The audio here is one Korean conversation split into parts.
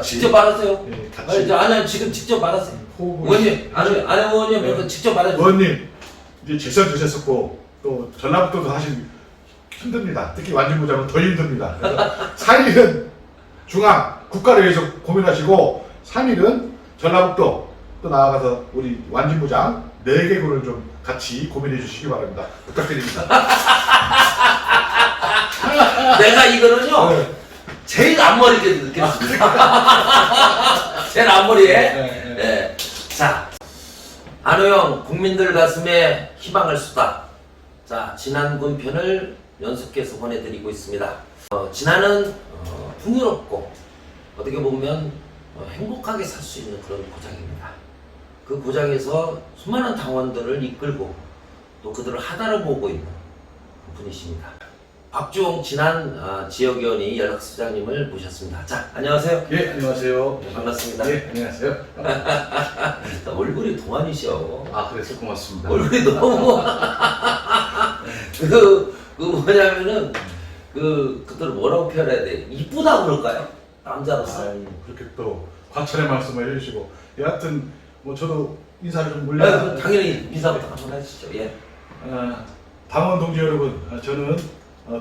직접 말하세요. 예, 같이 아니 지금 직접 말하세요. 호흡을 의원님, 아니 의원님 네. 직접 말하세요. 의원님 이제 재선 되셨었고 또 전라북도도 사실 힘듭니다. 특히 완주부장은 더 힘듭니다. 그래서 4일은 중앙 국가를 위해서 고민하시고 3일은 전라북도 또 나아가서 우리 완주부장 4개구를 좀 같이 고민해 주시기 바랍니다. 부탁드립니다. 내가 이거는요 네. 제일 앞머리게 느꼈습니다. 제일 앞머리에. 네. 네. 자, 안호영 국민들 가슴에 희망을 쏟아. 자, 진안군 편을 연속해서 보내드리고 있습니다. 진안은 풍요롭고 어떻게 보면 행복하게 살 수 있는 그런 고장입니다. 그 고장에서 수많은 당원들을 이끌고 또 그들을 하나로 보고 있는 분이십니다. 박주홍 진안 지역위원회 연락수장님을 모셨습니다. 자, 안녕하세요. 예, 안녕하세요. 네, 반갑습니다. 예, 안녕하세요. 얼굴이 동안이셔. 아, 그래서 고맙습니다. 얼굴이 너무 그 뭐냐면은 그들 뭐라고 표현해야 돼? 이쁘다 그럴까요? 남자로서. 아유, 그렇게 또 과찬의 말씀을 해주시고, 여하튼 뭐 저도 인사를 좀 물려. 당연히 인사부터 한번 해주시죠. 예. 당원 동지 여러분, 저는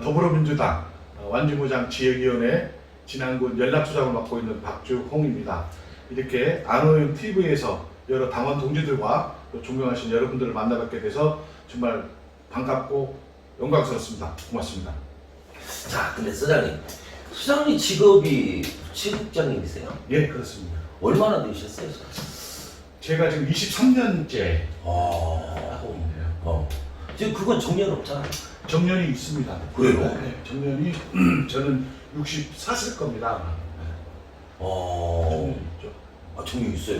더불어민주당 완주무장 지역위원회 진안군 연락수장을 맡고 있는 박주홍입니다. 이렇게 안호영 TV에서 여러 당원 동지들과 또 존경하신 여러분들을 만나뵙게 돼서 정말 반갑고 영광스럽습니다. 고맙습니다. 자, 근데 수장님 직업이 부치국장님이세요? 예, 그렇습니다. 얼마나 되셨어요? 제가 지금 23년째 아, 하고 있네요. 지금 그건 정년 없잖아요. 정년이 있습니다. 그래요? 네, 정년이 저는 64세일 겁니다. 정년이 있죠. 정년 있어요?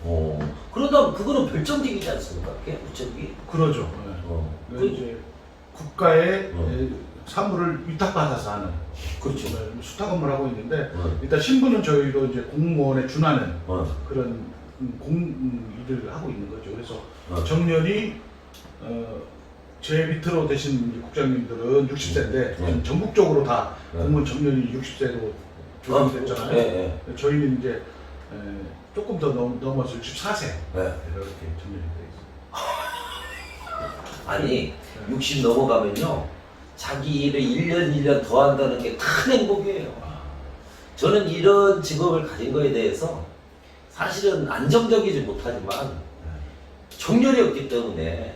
네. 그러다 그거는 별정직이지 않습니까? 그게 우체국이? 그러죠. 네. 이제 국가의 사무를 위탁받아서 하는 그렇죠. 수탁 업무를 하고 있는데 일단 신분은 저희도 이제 공무원에 준하는 그런 일을 하고 있는 거죠. 그래서 정년이 제 밑으로 되신 국장님들은 60세인데 전국적으로 다 공무원 정년이 60세로 조정이 됐잖아요. 저희는 이제 조금 더 넘어서 64세 이렇게 정년이 되어 있습니다. 아니 60 넘어가면요 자기 일을 1년 더 한다는 게 큰 행복이에요. 저는 이런 직업을 가진 거에 대해서 사실은 안정적이지 못하지만 정년이 없기 때문에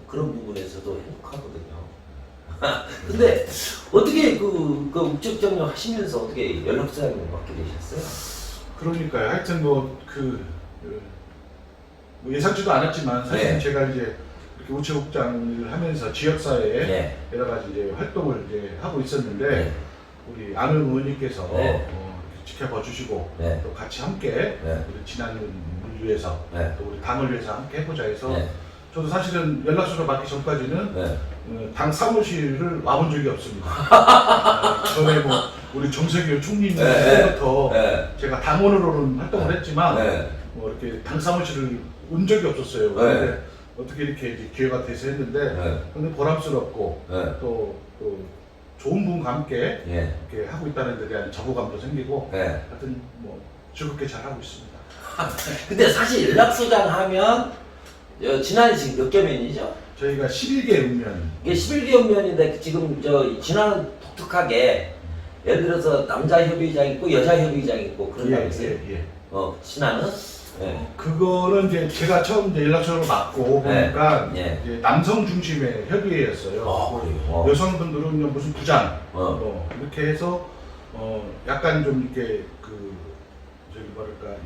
그런 부분에서도 행복하거든요. 근데 어떻게 그 국적정년 하시면서 어떻게 연락사장을 맡게 되셨어요? 그러니까요. 하여튼 뭐 예상치도 않았지만 사실 제가 이제 이렇게 우체국장을 하면서 지역사회에 여러 가지 이제 활동을 이제 하고 있었는데 우리 안호영 의원님께서 지켜봐 주시고 또 같이 함께 우리 진안군을 위해서 또 우리 당을 위해서 함께 해보자 해서 저도 사실은 연락처를 받기 전까지는 당 사무실을 와본 적이 없습니다. 전에 뭐 우리 정세균 총리님 때부터 제가 당원으로는 활동을 했지만 뭐 이렇게 당 사무실을 온 적이 없었어요. 근데 어떻게 이렇게 이제 기회가 돼서 했는데 근데 보람스럽고 또 좋은 분과 함께 이렇게 하고 있다는 데 대한 자부감도 생기고 하여튼 뭐 즐겁게 잘 하고 있습니다. 근데 사실 연락소장 하면 진안이 지금 몇 개면이죠? 저희가 11개 읍면. 이게 11개 읍면인데 지금 진안은 독특하게 예를 들어서 남자 협의장 있고 여자 협의장 있고 그런다고 했어요. 진안은? 그거는 이제 제가 처음 이제 연락처를 맡고 보니까 이제 남성 중심의 협의회였어요. 여성분들은 무슨 부장 이렇게 해서 약간 좀 이렇게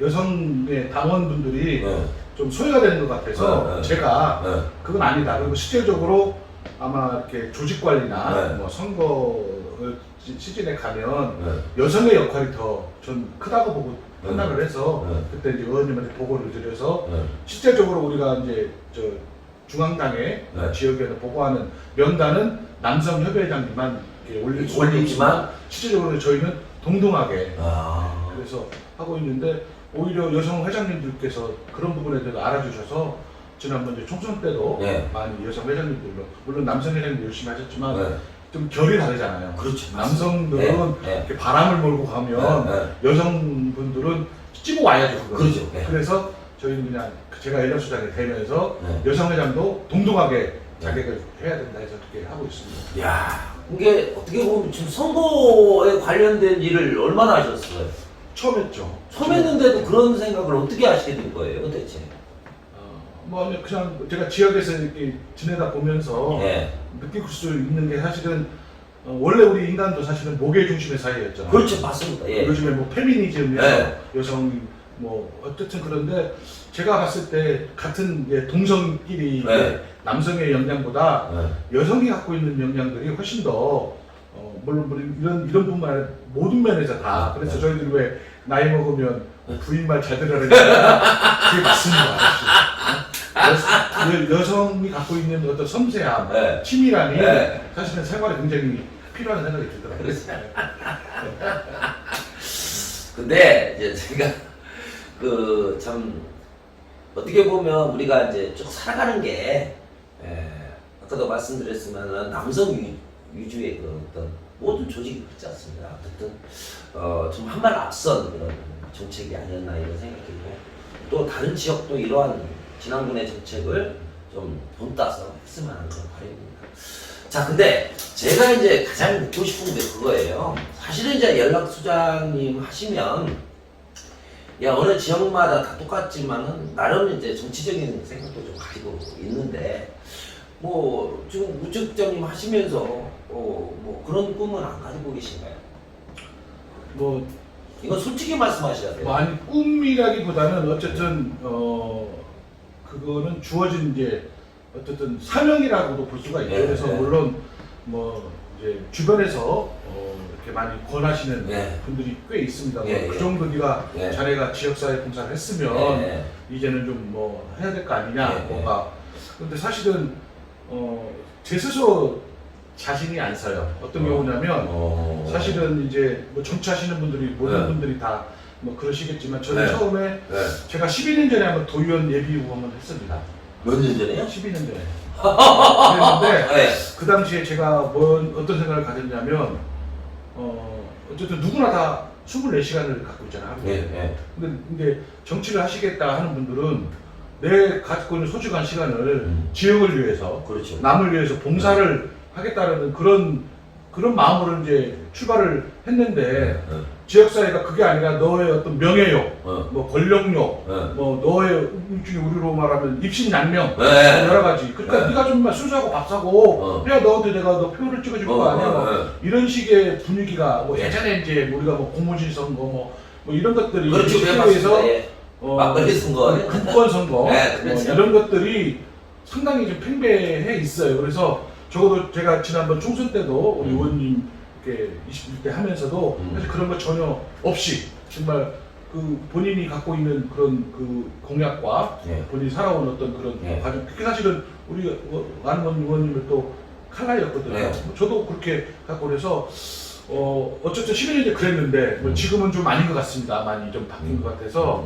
여성의 당원분들이 좀 소외가 되는 것 같아서 제가 그건 아니다. 그리고 실질적으로 아마 이렇게 조직 관리나 뭐 선거 시즌에 가면 여성의 역할이 더 전 크다고 보고 판단을 해서 그때 이제 의원님한테 보고를 드려서 실제적으로 우리가 이제 중앙당의 지역에서 보고하는 명단은 남성 협의회장님만 올리지만 실질적으로 저희는 동등하게 그래서 하고 있는데 오히려 여성 회장님들께서 그런 부분에 대해서 알아주셔서 지난번 이제 총선 때도 많이 여성 회장님들로 물론 남성 회장님도 열심히 하셨지만 좀 결이 다르잖아요. 그렇죠. 남성들은 이렇게 바람을 몰고 가면 여성분들은 찌고 와야죠. 그렇죠. 그래서 저희는 그냥 제가 연락수장이 되면서 여성회장도 동등하게 자격을 해야 된다 해서 그렇게 하고 있습니다. 야, 이게 어떻게 보면 지금 선거에 관련된 일을 얼마나 하셨어요? 처음 했죠. 처음 했는데도 그런 생각을 어떻게 하시게 된 거예요, 대체? 뭐 그냥 제가 지역에서 이렇게 지내다 보면서 느낄 수 있는 게 사실은 원래 우리 인간도 사실은 목의 중심의 사회였잖아요. 그렇죠, 맞습니다. 예. 요즘에 뭐 페미니즘에서 여성 뭐 어쨌든 그런데 제가 봤을 때 같은 동성끼리 남성의 역량보다 여성이 갖고 있는 역량들이 훨씬 더 물론 이런 분만 아니라 모든 면에서 다 그래서 저희들이 왜 나이 먹으면 부인 말 잘 들으라는 그게 맞습니다. 여성이 갖고 있는 어떤 섬세함, 치밀함이 사실은 생활에 굉장히 필요한 생각이 들더라고요. 근데 이제 제가 그 참 어떻게 보면 우리가 이제 쭉 살아가는 게 아까도 말씀드렸지만 남성 위주의 그 어떤 모든 조직이 그렇지 않습니다. 어쨌든 좀 한 발 앞선 그런 정책이 아니었나 이런 생각이 들고 또 다른 지역도 이러한 진안군의 정책을 좀 본따서 했으면 하는 그런 바람입니다. 자, 근데 제가 이제 가장 묻고 싶은 게 그거예요. 사실은 이제 연락수장님 하시면 야, 어느 지역마다 다 똑같지만은 나름 이제 정치적인 생각도 좀 가지고 있는데 뭐 지금 우측장님 하시면서 뭐 그런 꿈은 안 가지고 계신가요? 뭐 이건 솔직히 말씀하셔야 돼요. 뭐 아니 꿈이라기보다는 어쨌든 그거는 주어진 이제 어쨌든 사명이라고도 볼 수가 있죠. 그래서 물론 뭐 이제 주변에서 이렇게 많이 권하시는 분들이 꽤 있습니다. 그 정도 네가 자네가 지역사회 봉사를 했으면 이제는 좀 뭐 해야 될 거 아니냐 뭐가. 근데 사실은 제 스스로 자신이 안 서요. 어떤 경우냐면 사실은 이제 뭐 정치하시는 분들이 모든 분들이 다 뭐 그러시겠지만 저는 처음에 제가 12년 전에 한번 도의원 예비 후보를 했습니다. 몇 년 전에요? 12년 전에. 그랬는데 그 당시에 제가 어떤 생각을 가졌냐면 어쨌든 누구나 다 24시간을 갖고 있잖아요. 근데 정치를 하시겠다 하는 분들은 내 갖고 있는 소중한 시간을 지역을 위해서 남을 위해서 봉사를 하겠다는 그런 마음으로 이제 출발을 했는데 지역사회가 그게 아니라 너의 어떤 명예욕, 뭐 권력욕, 뭐 너의 우리로 말하면 입신양명 여러 가지. 그러니까 네가 좀 순수하고 밥 사고 해야 너한테 내가 너 표를 찍어줄 거 아니야. 뭐 이런 식의 분위기가 뭐 예전에 이제 우리가 뭐 공무진 선거 뭐 이런 것들이 시대에서 막걸리 선거, 국권 선거 뭐 이런 것들이 상당히 좀 팽배해 있어요. 그래서 적어도 제가 지난번 총선 때도 우리 의원님 이렇게 21대 하면서도 사실 그런 거 전혀 없이 정말 그 본인이 갖고 있는 그런 그 공약과 본인이 살아온 어떤 그런 과정. 그게 사실은 우리 안원 의원님을 또 칼날이었거든요. 저도 그렇게 갖고 그래서 어쨌든 11년째 그랬는데 뭐 지금은 좀 아닌 것 같습니다. 많이 좀 바뀐 것 같아서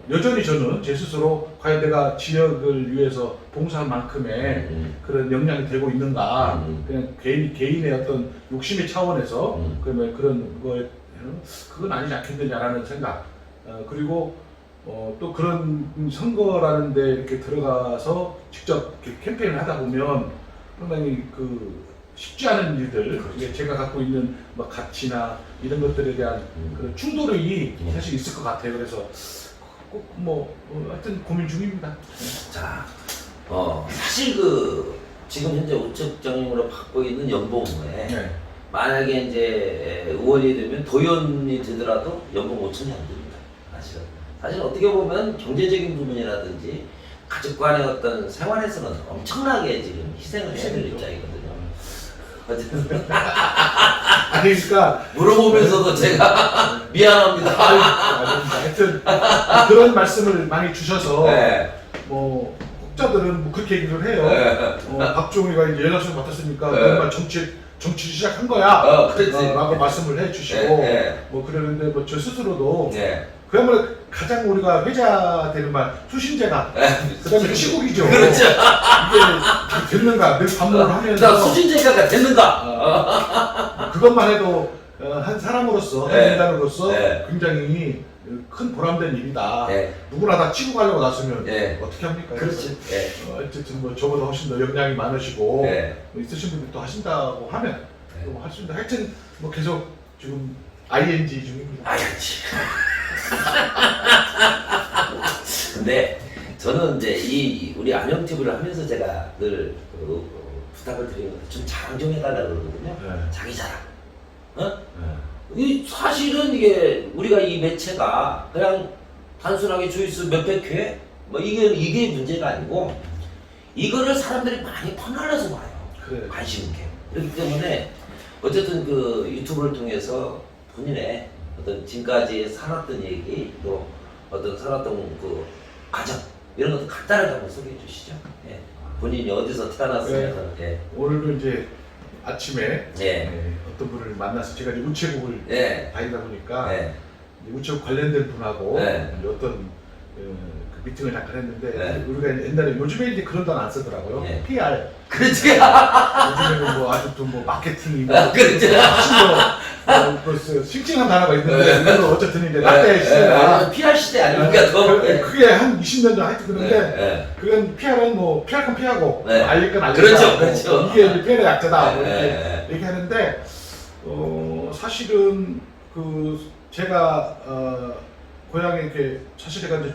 여전히 저는 제 스스로 과연 내가 지역을 위해서 봉사한 만큼의 그런 역량이 되고 있는가. 그냥 개인의 어떤 욕심의 차원에서 그러면 그런 거에 그건 아니지 않겠느냐라는 생각. 그리고 또 그런 선거라는 데 이렇게 들어가서 직접 이렇게 캠페인을 하다 보면 상당히 쉽지 않은 일들, 제가 갖고 있는 뭐 가치나 이런 것들에 대한 그런 충돌이 사실 있을 것 같아요. 그래서 꼭 하여튼 고민 중입니다. 자, 사실 지금 현재 우측장님으로 받고 있는 연봉에 만약에 이제 의원이 되면 도의원이 되더라도 연봉 5천이 안 됩니다. 사실 어떻게 보면 경제적인 부분이라든지 가족 간의 어떤 생활에서는 엄청나게 지금 희생을 해야 될 입장이거든요. 아니 그러니까 물어보면서도 제가 미안합니다. 하여튼 그런 말씀을 많이 주셔서 혹자들은 뭐 그렇게 얘기를 해요. 박종희가 이제 연락처를 맡았으니까 정말 정치 시작한 거야. 그렇지. 라고 말씀을 해주시고 뭐 그러는데 뭐 저 스스로도 그야말로 가장 우리가 회자되는 말 수신제가 그다음에 치국이죠. 그렇죠. 이게 됐는가 늘 반복을 하면서 수신제가 됐는가 그것만 해도 한 사람으로서 한 인간으로서 굉장히 큰 보람된 일이다. 누구나 다 치고 가려고 나서면 어떻게 합니까? 그렇지. 어쨌든 뭐 저보다 훨씬 더 역량이 많으시고 뭐 있으신 분들도 하신다고 하면 또 할 수 있는데 하여튼 뭐 계속 지금 ING 중입니다. 알지. 근데 저는 이제 이 우리 안녕 TV를 하면서 제가 늘 부탁을 드리는 좀 자랑 좀 해달라 그러거든요. 자기 자랑. 이 사실은 이게 우리가 이 매체가 그냥 단순하게 조회수 몇백 회 뭐 이게 문제가 아니고 이거를 사람들이 많이 퍼날려서 봐요. 그래. 관심 있게. 그렇기 때문에 어쨌든 그 유튜브를 통해서 본인의 어떤 지금까지 살았던 얘기 또 어떤 살았던 그 과정 이런 것도 간단하게 한번 소개해 주시죠. 본인이 어디서 태어났으면서 오늘도 이제 아침에 어떤 분을 만나서 제가 이제 우체국을 다니다 보니까 이제 우체국 관련된 분하고 이제 어떤 그 미팅을 잠깐 했는데 우리가 옛날에 요즘에 이제 그런 단어 안 쓰더라고요. PR. 그렇지. 요즘에는 뭐 아직도 뭐 마케팅이 그렇지. 뭐 싱싱한 단어가 있는데 이거는 어쨌든 이제 라떼 시대가 PR 시대 아닙니까? 그게 한 20년 전 하여튼 그런데 그건 PR은 뭐 PR 건 피하고 알릴 건 알리자. 그렇죠. 이게 이제 PR의 약자다 뭐 이렇게 얘기하는데 사실은 그 제가 고향에 이렇게 사실 제가 이제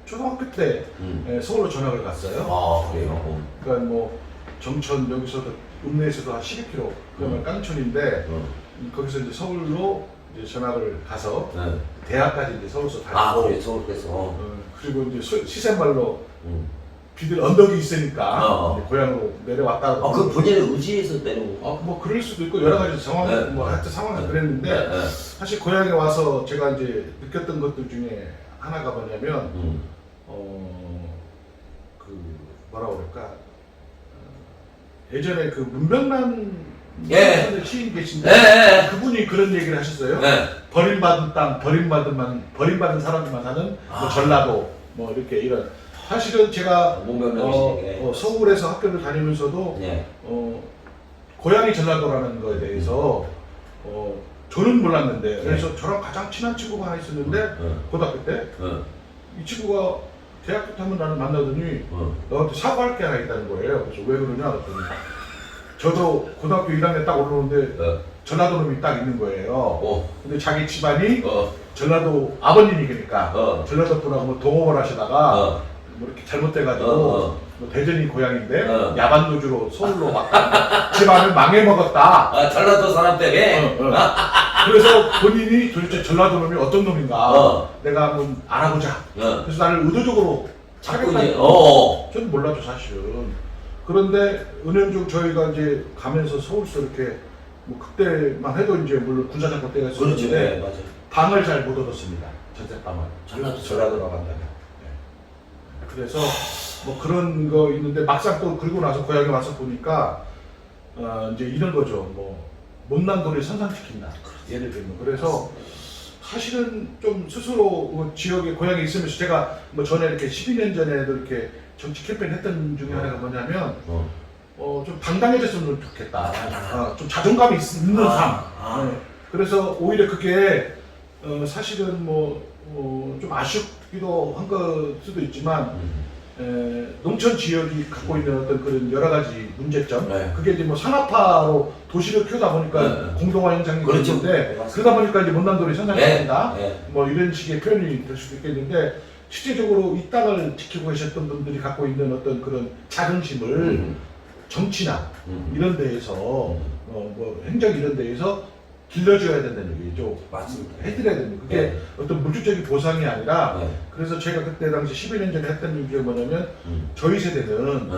초등학교 때 서울로 전학을 갔어요. 아 그래요. 그러니까 뭐 정천 여기서도 읍내에서도 한 12km 그러면 깡촌인데 거기서 이제 서울로 이제 전학을 가서 대학까지 이제 서울서 다니고 그래 서울에서 그리고 이제 시샘말로 비들 언덕이 있으니까 이제 고향으로 내려왔다고. 그 본인의 의지에서 내려온 거. 뭐 그럴 수도 있고 여러 가지 상황 뭐 하여튼 상황이 그랬는데 사실 고향에 와서 제가 이제 느꼈던 것들 중에 하나가 뭐냐면 그 뭐라 그럴까 예전에 그 문병란 시인 계신데 그분이 그런 얘기를 하셨어요. 버림받은 땅, 버림받은 사람들만 사는 뭐 전라도 뭐 이렇게 이런. 사실은 제가 서울에서 학교를 다니면서도 고향이 전라도라는 거에 대해서 저는 몰랐는데 그래서 저랑 가장 친한 친구가 하나 있었는데 고등학교 때 이 친구가 대학교 때 한번 나를 만나더니 너한테 사과할 게 하나 있다는 거예요. 그래서 왜 그러냐 그랬더니 저도 고등학교 1학년 딱 올라오는데 전라도 놈이 딱 있는 거예요. 근데 자기 집안이 전라도 아버님이니까 전라도 분하고 뭐 동업을 하시다가 뭐 이렇게 잘못돼가지고 뭐 대전이 고향인데 야반노주로 서울로 왔다. 집안을 망해먹었다. 전라도 사람 때문에. 그래서 본인이 도대체 전라도 놈이 어떤 놈인가 내가 한번 알아보자. 그래서 나를 의도적으로 찾겠다는 저는 몰랐죠 사실은. 그런데 은연중 저희가 이제 가면서 서울서 이렇게 뭐 그때만 해도 이제 물론 군사정권 때가 있었는데 방을 잘 못 얻었습니다. 전셋방을. 전라도라고 한다면. 그래서 뭐 그런 거 있는데 막상 또 그러고 나서 고향에 와서 보니까 이제 이런 거죠. 뭐 못난 돈을 선상시킨다. 예를 들면 그래서 사실은 좀 스스로 지역에 고향에 있으면서 제가 뭐 전에 이렇게 12년 전에도 이렇게 정치 캠페인 했던 중에 하나가 뭐냐면 좀 당당해졌으면 좋겠다. 좀 자존감이 있는 삶. 그래서 오히려 그게 사실은 뭐 좀 아쉽기도 한 걸 수도 있지만 농촌 지역이 갖고 있는 어떤 그런 여러 가지 문제점 그게 이제 뭐 산업화로 도시를 키우다 보니까 공동화 현상이 있는데 그러다 보니까 이제 못난 돈이 선상시킨다 뭐 이런 식의 표현이 될 수도 있겠는데 실제적으로 이 땅을 지키고 계셨던 분들이 갖고 있는 어떤 그런 자긍심을 정치나 이런 데에서 뭐 행정 이런 데에서 길러줘야 된다는 얘기죠. 맞습니다. 해드려야 됩니다. 그게 어떤 물질적인 보상이 아니라 그래서 제가 그때 당시 11년 전에 했던 얘기가 뭐냐면 저희 세대는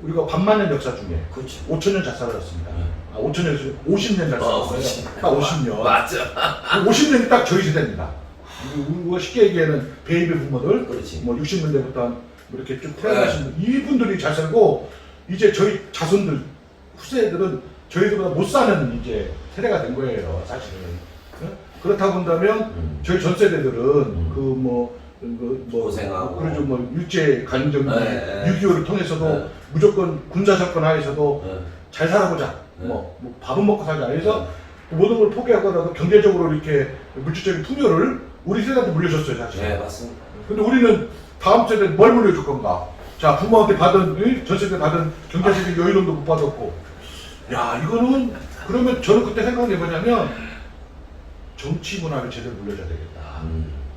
우리가 반만년 역사 중에 5천년 잘 살았습니다. 5천년, 50년 잘 살았어요. 딱 50년. 맞죠. 50년이 딱 저희 세대입니다. 우리가 쉽게 얘기하는 베이비 부모들, 뭐 60년대부터 뭐 이렇게 쭉 태어나신 이분들이 잘 살고 이제 저희 자손들, 후세들은 저희들보다 못 사는 이제 세대가 된 거예요, 사실은. 그렇다고 본다면 저희 전 세대들은 고생하고 그러죠, 뭐 일제 강점기, 네. 6.25를 통해서도 네. 무조건 군사 정권 하에서도 네. 잘 살아보자, 네. 뭐 밥은 먹고 살자. 그래서 모든 걸 포기하더라도 경제적으로 이렇게 물질적인 풍요를 우리 세대한테 물려줬어요, 사실. 네, 맞습니다. 근데 우리는 다음 세대 뭘 물려줄 건가? 자, 부모한테 받은, 전 세대 받은 경제적인 여유로움도 못 받았고. 야, 이거는, 그러면 저는 그때 생각한 게 뭐냐면, 정치 문화를 제대로 물려줘야 되겠다.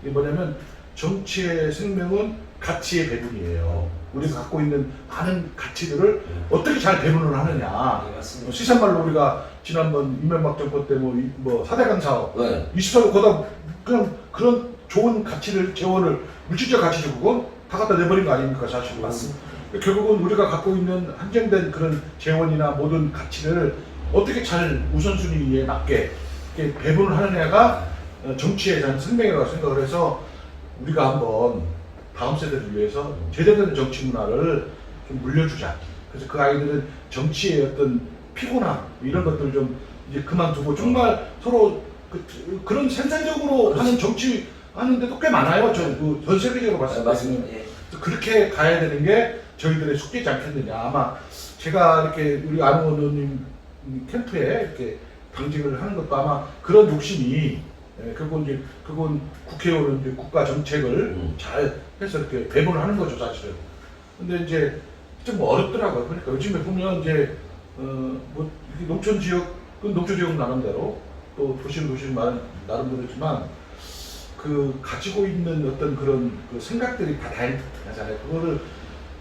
이게 뭐냐면, 정치의 생명은 가치의 배분이에요. 우리가 갖고 있는 많은 가치들을 어떻게 잘 배분을 하느냐. 네, 맞습니다. 시산말로 우리가 지난번 이명박 정권 때 뭐 4대강 사업, 네. 24년 거다 그냥 그런 좋은 가치를 재원을 물질적 가치죠, 그건 다 갖다 내버린 거 아닙니까, 사실은. 맞습니다. 결국은 우리가 갖고 있는 한정된 그런 재원이나 모든 가치를 어떻게 잘 우선순위에 맞게 이렇게 배분을 하느냐가 정치의 전 생명이라고 생각을 해서 우리가 한번 다음 세대를 위해서 제대로 된 정치 문화를 좀 물려주자. 그래서 그 아이들은 정치의 어떤 피곤함 이런 것들을 좀 이제 그만두고 정말 서로 그런 생산적으로 하는 정치 하는데도 꽤 많아요. 전 세계적으로 봤을 때. 맞습니다. 예. 그렇게 가야 되는 게 저희들의 숙제지 않겠느냐. 아마 제가 이렇게 우리 안홍원 의원님 캠프에 이렇게 당직을 하는 것도 아마 그런 욕심이 그건 국회의원은 이제 국가 정책을 잘 해서 이렇게 배분을 하는 거죠, 사실은. 근데 이제 좀 어렵더라고요. 그러니까 요즘에 보면 이제 뭐 농촌 지역은 농촌 지역 나름대로 또 도시는 나름대로지만 그 가지고 있는 어떤 그런 그 생각들이 다 다양하잖아요. 그거를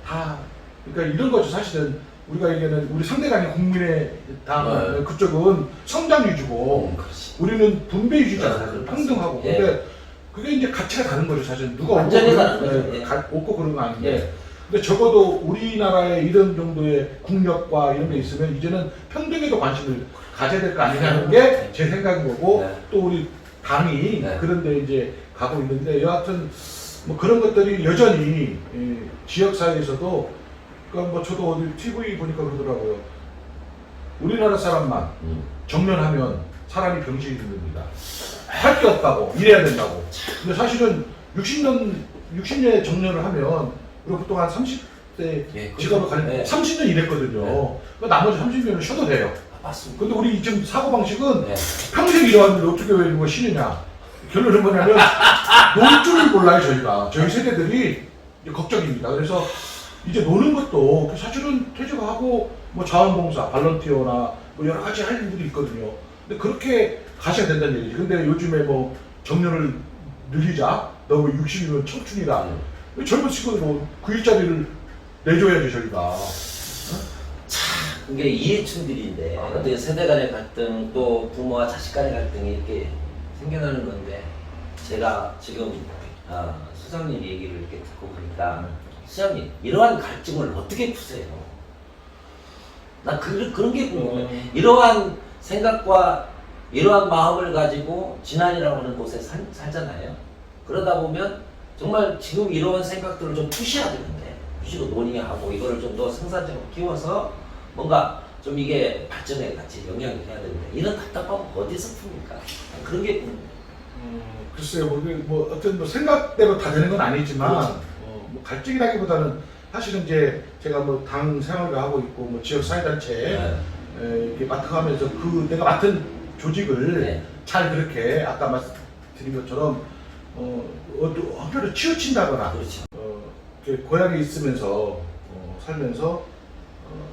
다 그러니까 이런 거죠. 사실은 우리가 얘기하는 우리 상대방이 국민의당 네. 그쪽은 성장 위주고 우리는 분배 위주잖아요. 네, 평등하고. 예. 근데 그게 이제 가치가 다른 거죠. 사실 누가 완전히 다른 거죠. 예. 없고 그런 거 아닌데. 예. 근데 적어도 우리나라에 이런 정도의 국력과 이런 게 있으면 이제는 평등에도 관심을 가져야 될 거 아니냐는 게 제 생각인 거고 네. 또 우리 당이 네. 그런데 이제 가고 있는데 여하튼 뭐 그런 것들이 여전히 지역사회에서도 그러니까 뭐 저도 어디 TV 보니까 그러더라고요. 우리나라 사람만 정년하면 사람이 병신이 됩니다. 할 게 없다고 일해야 된다고. 근데 사실은 60년에 정년을 하면 우리가 보통 한 30대 예, 직업을 가는 네. 30년 일했거든요. 네. 그러니까 나머지 30년은 쉬어도 돼요. 맞습니다. 근데 우리 지금 사고방식은 네. 평생 일해왔는데 어떻게 왜 누가 쉬느냐. 결론은 뭐냐면 놀 줄을 몰라요, 저희가. 저희 세대들이 이제 걱정입니다. 그래서 이제 노는 것도 사실은 퇴직하고 뭐 자원봉사, 발런티어나 뭐 여러 가지 할 일들이 있거든요. 근데 그렇게 가셔야 된다는 얘기지. 근데 요즘에 뭐 정년을 늘리자. 너무 60이면 청춘이다. 젊은 친구들 뭐 그 일자리를 내줘야지, 저희가. 이게 이해충들인데 어떻게 세대 간의 갈등 또 부모와 자식 간의 갈등이 이렇게 생겨나는 건데 제가 지금 수장님 얘기를 이렇게 듣고 보니까 수장님 이러한 갈증을 어떻게 푸세요? 나 그런 게 궁금해. 이러한 생각과 이러한 마음을 가지고 진안이라고 하는 곳에 살잖아요. 그러다 보면 정말 지금 이러한 생각들을 좀 푸셔야 되는데 푸시고 논의하고 이거를 좀 더 생산적으로 키워서 뭔가 좀 이게 발전에 같이 영향을 해야 되는데 이런 답답함은 어디서 풉니까? 그런 게 궁금해요. 글쎄요, 뭐 어떤 뭐 생각대로 다 되는 건 아니지만 그렇죠. 뭐 갈증이라기보다는 사실은 이제 제가 뭐 당 생활을 하고 있고 뭐 지역 사회단체 이렇게 맡아가면서 그 내가 맡은 조직을 네. 잘 그렇게 아까 말씀드린 것처럼 한편으로 치우친다거나 그렇죠. 이렇게 고향에 있으면서 살면서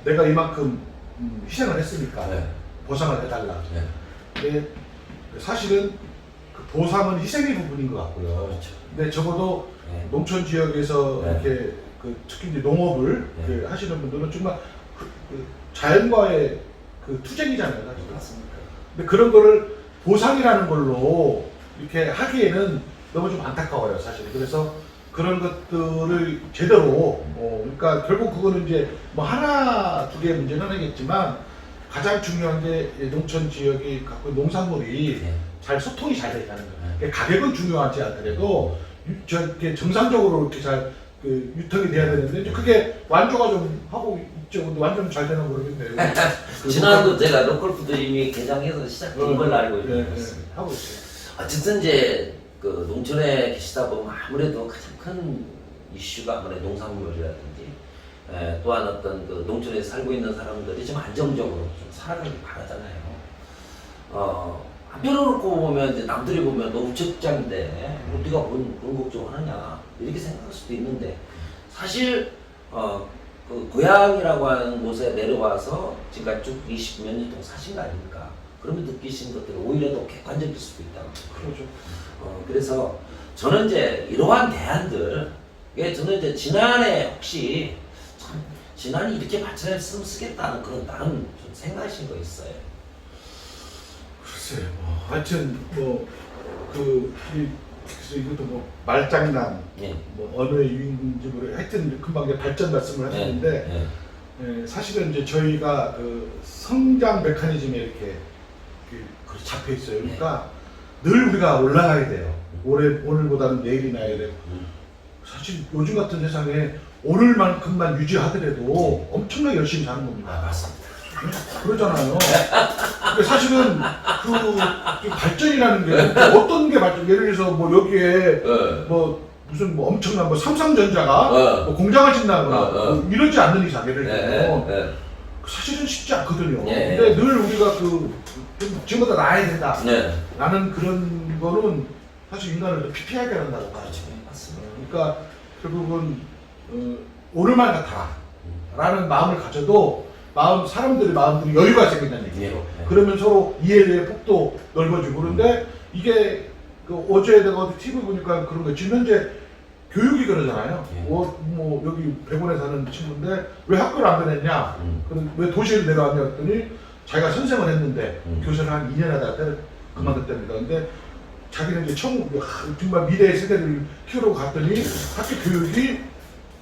내가 이만큼 희생을 했으니까 네. 보상을 해달라. 네. 근데 사실은 그 보상은 희생의 부분인 것 같고요. 그렇죠. 근데 적어도 네. 농촌 지역에서 네. 이렇게 특히 이제 농업을 네. 이렇게 하시는 분들은 정말 그 자연과의 그 투쟁이잖아요, 사실. 맞습니다. 근데 그런 거를 보상이라는 걸로 이렇게 하기에는 너무 좀 안타까워요, 사실. 그래서 그런 것들을 제대로, 그러니까 결국 그거는 이제 뭐 하나, 두 개의 문제는 아니겠지만 가장 중요한 게 농촌 지역이 갖고 있는 농산물이 네. 잘 소통이 잘 되는 거예요. 그러니까 가격은 중요하지 않더라도 정상적으로 이렇게 잘 유통이 돼야 되는데 이제 그게 완조가 좀 하고 이쪽은 완전 잘 되나 모르겠네요. 지난도 제가 로컬푸드 이미 개장해서 시작된 걸로 알고 있습니다. 하고 있어요. 어쨌든 이제 그 농촌에 계시다 보면 아무래도 가장 큰 이슈가 아무래도 농산물이라든지 또한 어떤 그 농촌에 살고 있는 사람들이 좀 안정적으로 좀 살아가길 바라잖아요. 한편으로 놓고 보면 이제 남들이 보면 너 우체국장인데 네가 뭔 그런 걱정하느냐 이렇게 생각할 수도 있는데 사실 그 고향이라고 하는 곳에 내려와서 지금까지 쭉 20몇 년 동안 사신 거 아닙니까? 그러면 느끼신 것들이 오히려 더 객관적일 수도 있다. 그렇죠. 그래서 저는 이제 이러한 대안들, 저는 이제 지난해 혹시 참 지난이 이렇게 발전했으면 쓰겠다는 그런 나름 좀 생각하신 거 있어요. 글쎄요. 하여튼 그래서 이것도 뭐 말장난, 예. 뭐 언어의 유인인지 모르 하여튼 금방 이제 발전 말씀을 하셨는데 사실은 이제 저희가 그 성장 메커니즘에 이렇게 잡혀 있어요. 그러니까 늘 우리가 올라가야 돼요. 오늘보다는 내일이 나야 되고. 사실 요즘 같은 세상에 오늘만큼만 유지하더라도 엄청나게 열심히 사는 겁니다. 맞습니다. 그러잖아요. 근데 사실은 그 발전이라는 게 어떤 게 발전? 예를 들어서 뭐 여기에 뭐 무슨 뭐 엄청난 뭐 삼성전자가 뭐 공장을 짓는다거나 뭐 이러지 않는 이상 예를 들면 사실은 쉽지 않거든요. 근데 늘 우리가 지금보다 나아야 된다. 라는 그런 거는 사실 인간을 피폐하게 한다고 봐요. 맞습니다. 그러니까 결국은 오늘만 같아 라는 마음을 가져도 사람들의 마음들이 여유가 생긴다는 얘기죠. 그러면 서로 이해의 폭도 넓어지고 그런데 이게 어제 내가 어디 TV 보니까 그런 거 지금 현재 교육이 그러잖아요. 뭐 여기 백원에 사는 친구인데 왜 학교를 안 보냈냐? 왜 도시를 내려왔냐 했더니 자기가 선생을 했는데 교사를 한 2년 하다가 그만뒀답니다. 근데 자기는 이제 정말 미래의 세대를 키우러 갔더니 학교 교육이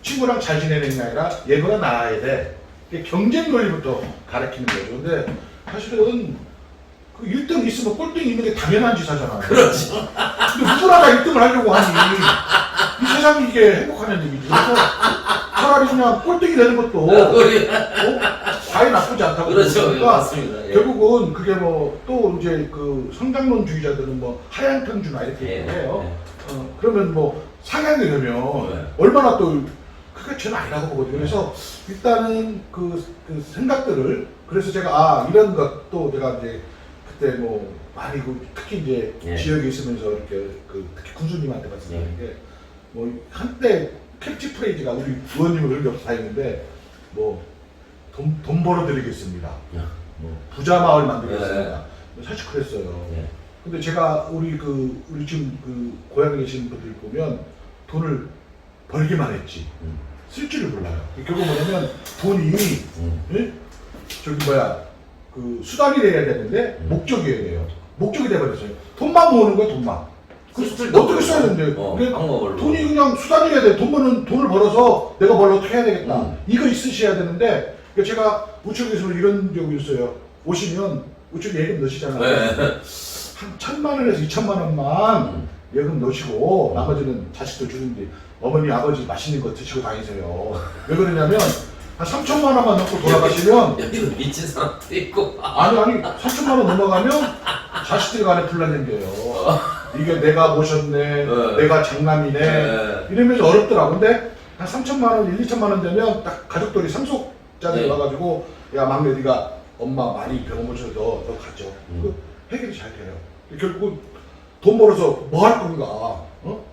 친구랑 잘 지내는 게 아니라 얘보다 나아야 돼. 경쟁 논리부터 가르치는 거죠. 근데 사실은 그 1등 있으면 꼴등 있는 게 당연한 짓하잖아요. 그렇죠. 근데 누구나가 1등을 하려고 하니 이 세상이 이게 행복하냐는 얘기죠. 그래서 차라리 그냥 꼴등이 되는 것도 과히 나쁘지 않다고. 그렇죠. 그러니까 맞습니다. 결국은 그게 뭐 또 이제 그 성장론주의자들은 뭐 하향 평준화 이렇게 얘기해요. 그러면 뭐 상향이 되면 얼마나 또 그게 죄는 아니라고 보거든요. 그래서 일단은 그 생각들을 그래서 제가 이런 것도 제가 이제 그때 뭐 많이 특히 이제 지역에 있으면서 이렇게 특히 군수님한테 말씀드리는 게 뭐 한때 캐치프레이즈가 우리 의원님을 그렇게 다 했는데 뭐 돈 벌어드리겠습니다. 뭐 부자 마을 만들겠습니다. 사실 그랬어요. 근데 제가 우리 지금 고향에 계신 분들 보면 돈을 벌기만 했지. 쓸 줄을 몰라요. 결국 뭐냐면 돈이 수단이 돼야 되는데 목적이어야 돼요. 목적이 돼버렸어요. 돈만 모으는 거야 돈만. 어떻게 써야 되는데? 돈이 그냥 수단이어야 돼. 돈을 벌어서 내가 뭘 어떻게 해야 되겠다. 이거 있으셔야 되는데 제가 우측에서 이런 적이 있어요. 오시면 우측 예금 넣으시잖아요. 한 1,000만 원에서 2,000만 원만 예금 넣으시고 나머지는 자식도 주는데 어머니 아버지 맛있는 거 드시고 다니세요. 왜 그러냐면 한 3,000만 원만 넣고 돌아가시면 여기는 미친 사람도 있고 아니 3,000만 원 넘어가면 자식들 간에 분란 생겨요. 이게 내가 모셨네, 내가 장남이네 이러면서 어렵더라고. 근데 한 3,000만 원, 2,000만 원 되면 딱 가족들이 상속자들 와가지고 야 막내 네가 엄마 많이 병원 모셔서 너 가져. 해결이 잘 돼요. 결국 돈 벌어서 뭐 할 건가?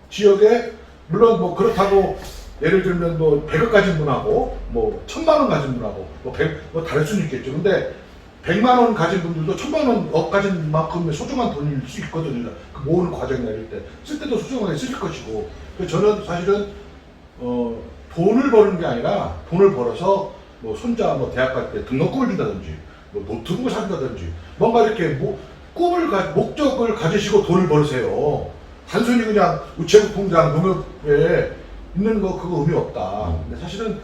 지역에 물론 뭐 그렇다고 예를 들면 뭐 100억 가진 분하고 뭐 1,000만 원 가진 분하고 뭐 다를 수는 있겠죠. 근데 100만 원 가진 분들도 1,000만 원 가진 만큼의 소중한 돈일 수 있거든요. 그 모으는 과정이나 이럴 때 쓸 때도 소중하게 쓸 것이고. 그래서 저는 사실은 돈을 버는 게 아니라 돈을 벌어서 뭐 손자 뭐 대학 갈 때 등록금을 준다든지 뭐 노트북을 산다든지 뭔가 이렇게 목적을 가지시고 돈을 벌으세요. 단순히 그냥 우체국 통장 농협에 있는 거 그거 의미 없다. 근데 사실은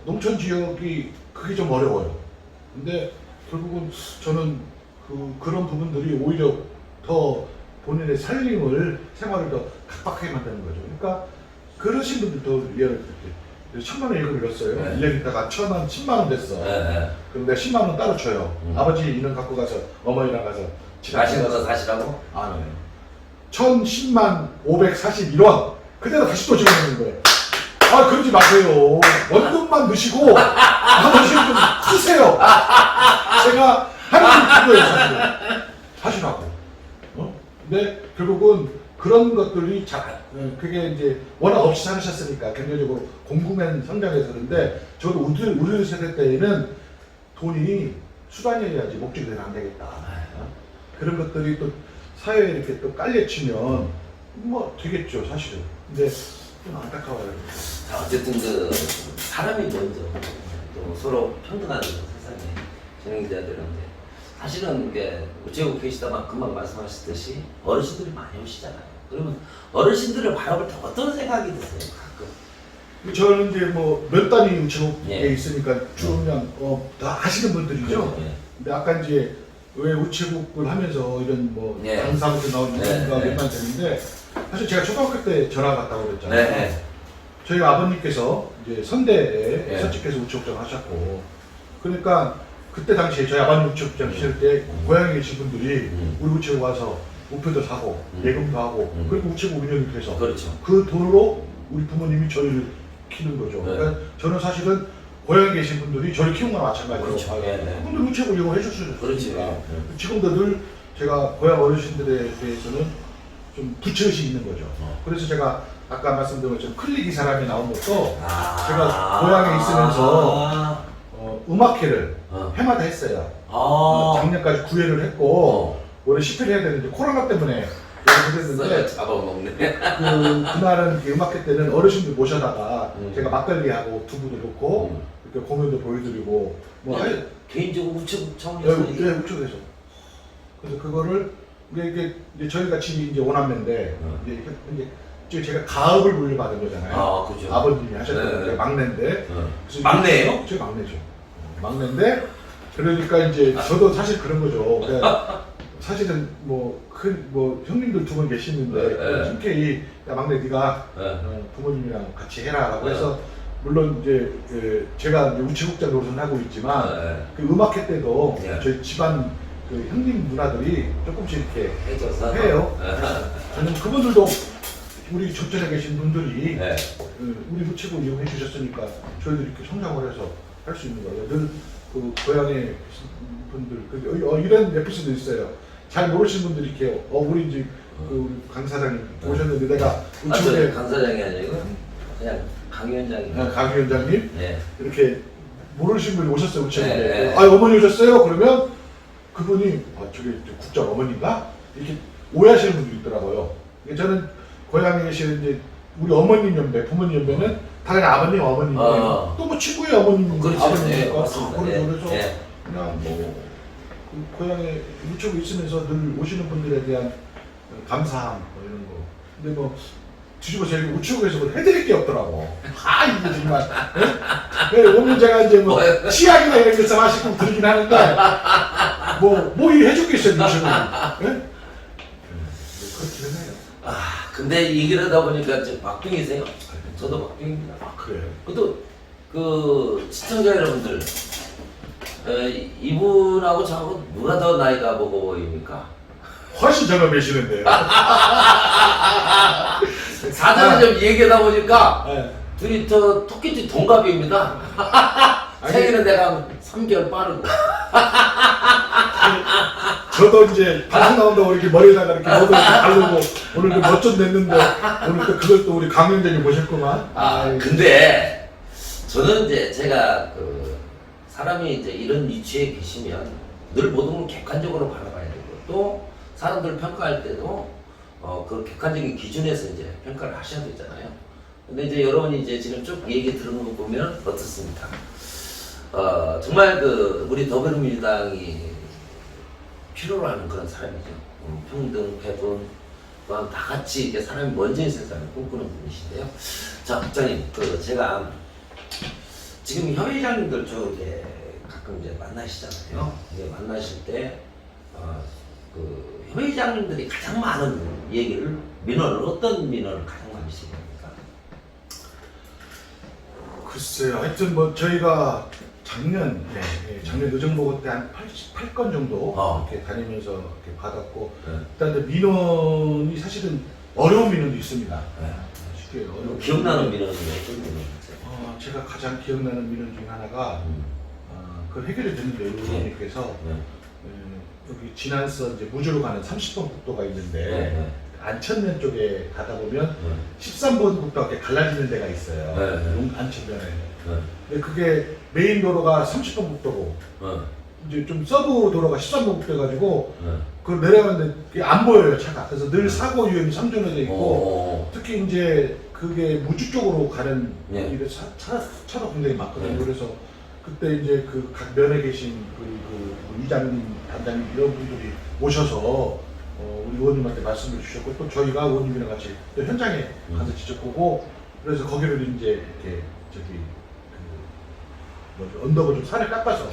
농촌 지역이 그게 좀 어려워요. 근데 결국은 저는 그런 부분들이 오히려 더 본인의 생활을 더 각박하게 만드는 거죠. 그러니까 그러신 분들도 예를 들게 그래서 1,000만 원 예금을 넣었어요. 네. 1년 있다가 1,000원, 10만 원 됐어. 네. 그럼 내가 10만 원 따로 줘요. 아버지 이름 갖고 가서 어머니랑 가서 가시는 거 사시라고? 안 해요. 1,010만 541원 그대로 다시 또 집어넣는 거예요. 아 그러지 마세요. 원금만 넣으시고 나머지는 좀 쓰세요. 제가 하는 게 그거예요 사실은. 하시라고. 근데 결국은 그런 것들이 그게 이제 워낙 없이 살으셨으니까 경제적으로 공공한 성장해서 그런데 저도 우리 세대 때에는 돈이 수단이어야지 목적이 되면 안 되겠다. 그런 것들이 또 사회에 이렇게 또 깔려치면 뭐 되겠죠 사실은. 근데 좀 안타까워요. 자, 어쨌든 그 사람이 먼저 또 서로 평등한 세상에 진행자들인데 사실은 이게 우체국 계시다만 금방 말씀하셨듯이 어르신들이 많이 오시잖아요. 그러면 어르신들을 바라볼 때 어떤 생각이 드세요? 가끔. 저는 이제 뭐 몇 단위 우체국에 예. 있으니까 주로 그냥 다 아시는 분들이죠. 예. 근데 아까 이제 왜 우체국을 하면서 이런 뭐 예. 강사부터 나오는 분들과 예. 몇만 되는데 사실 제가 초등학교 때 전화 갔다고 그랬잖아요. 네. 저희 아버님께서 이제 선대에 예. 서측에서 우체국장 하셨고 그러니까 그때 당시에 저희 아버님 우체국장 하실 때 고향에 계신 분들이 우리 우체국 와서 우표도 사고 예금도 하고 그리고 우체국 운영이 돼서 그렇죠. 그 돈으로 우리 부모님이 저희를 키우는 거죠. 네. 그러니까 저는 사실은 고향에 계신 분들이 저를 키운 거나 마찬가지로 그렇죠. 네, 네. 그분들 우체국 이용해 주셨으니까 그렇지. 지금도 늘 제가 고향 어르신들에 대해서는 좀 부채의식이 있는 거죠. 그래서 제가 아까 말씀드린 것처럼 클릭 이 사람이 나온 것도 제가 고향에 있으면서 음악회를 해마다 했어요. 작년까지 9회를 했고 올해 10회를 해야 되는데 코로나 때문에 했는데 잡아먹네. 그날은 그 음악회 때는 어르신들 모셔다가 제가 막걸리하고 두부도 넣고 이렇게 공연도 보여드리고 뭐 개인적으로 우체국 차원에서 우측에서 그래서 그거를 이게 이제 저희 같이 이제 오남매인데 이제 제가 가업을 물려받은 거잖아요. 그죠. 아버님이 하셨던 네. 게 막내인데 그래서 막내예요? 제가 막내죠. 막내인데 그러니까 이제 저도 사실 그런 거죠. 그러니까 사실은 뭐 형님들 두 분 계시는데 흔쾌히 야 막내 네가 부모님이랑 같이 해라라고 해서 물론 이제 제가 이제 우체국장 노릇은 하고 있지만 그 음악회 때도 저희 집안 그 형님 누나들이 조금씩 이렇게 해요. 저는 그분들도 우리 저쪽에 계신 분들이 우리 우체국 이용해 주셨으니까 저희들이 이렇게 성장을 해서 할 수 있는 거예요. 늘 그 고향에 계신 분들 이런 에피소드 있어요. 잘 모르시는 분들이 이렇게 우리 이제 그 강 사장님 오셨는데 내가 우체국에 강 사장이 아니고 그냥 강 위원장이. 강 위원장님 이렇게 모르시는 분이 오셨어요 우체국에. 네. 어머니 오셨어요? 그러면 그분이 저기 국장 어머니인가 이렇게 오해하시는 분들이 있더라고요. 저는 고향에 계시는 이제 우리 어머님 연배, 부모님 연배는 당연히 아버님, 어머님이에요. 또 뭐 친구의 어머님, 그렇죠. 아버님이니까 맞습니다. 그래서 그냥 뭐 그 고향에 우체국 있으면서 늘 오시는 분들에 대한 감사함 뭐 이런 거. 근데 뭐 뒤집어서 여기 우체국에서 뭐 해드릴 게 없더라고. 이게 정말. 오늘 제가 이제 뭐 치약이나 이런 게 마시고 드리긴 하는데 뭐 이 해줄 게 있어요 우체국은. 그렇기는 해요. 근데 이러다 보니까 지금 막둥이세요? 저도 막둥이입니다. 그래요? 그것도 그 시청자 여러분들 이분하고 저하고 누가 더 나이가 먹어 보입니까? 훨씬 젊어 계시는데요. 사전에 좀 얘기하다 보니까 네. 둘이 저 토끼띠 동갑입니다. 생일은 내가 3개월 빠르고. 저도 이제 방송 나온다고 이렇게 머리에다가 이렇게 모두 바르고 오늘도 멋좀 냈는데 오늘 또 그걸 또 우리 강 위원장님 보셨구만. 근데 저는 이제 제가 그 사람이 이제 이런 위치에 계시면 늘 모든 걸 객관적으로 바라봐야 되고 또 사람들 평가할 때도 그 객관적인 기준에서 이제 평가를 하셔야 되잖아요. 근데 이제 여러분이 이제 지금 쭉 얘기 들은 거 보면 어떻습니까? 정말 그 우리 더불어민주당이 필요로 하는 그런 사람이죠. 평등, 배분, 또한 다 같이 이렇게 사람이 먼저인 세상을 꿈꾸는 분이신데요. 자, 국장님, 제가 지금 협의장님들 쪽에 가끔 이제 만나시잖아요. 이제 만나실 때, 그 협의장님들이 가장 많은 얘기를, 민원을, 어떤 민원을 가장 많이 쓰십니까? 글쎄요. 하여튼 뭐 저희가 작년 의정보고 때 한 88건 정도 이렇게 다니면서 이렇게 받았고 일단 민원이 사실은 어려운 민원도 있습니다. 쉽게 어려운 기억나는 민원이 어떤 민원이세요? 제가 가장 기억나는 민원 중에 하나가 그걸 해결이 됐는데 의원님께서 여기 지난서 이제 무주로 가는 30번 국도가 있는데 안천면 쪽에 가다 보면 13번 국도가 이렇게 갈라지는 데가 있어요. 안천면에. 근데 그게 메인 도로가 30번 국도고 이제 좀 서브 도로가 13번 국도여가지고 그걸 내려가는데 그게 안 보여요, 차가. 그래서 늘 사고 위험이 상존되어 있고 특히 이제 그게 무주 쪽으로 가는 길에 차도 굉장히 많거든요. 그래서 그때 이제 그 각 면에 계신 그 이장님, 단장님 이런 분들이 오셔서 우리 의원님한테 말씀을 주셨고 또 저희가 의원님이랑 같이 또 현장에 가서 직접 보고 그래서 거기를 이제 이렇게 저기 언덕을 좀 산을 깎아서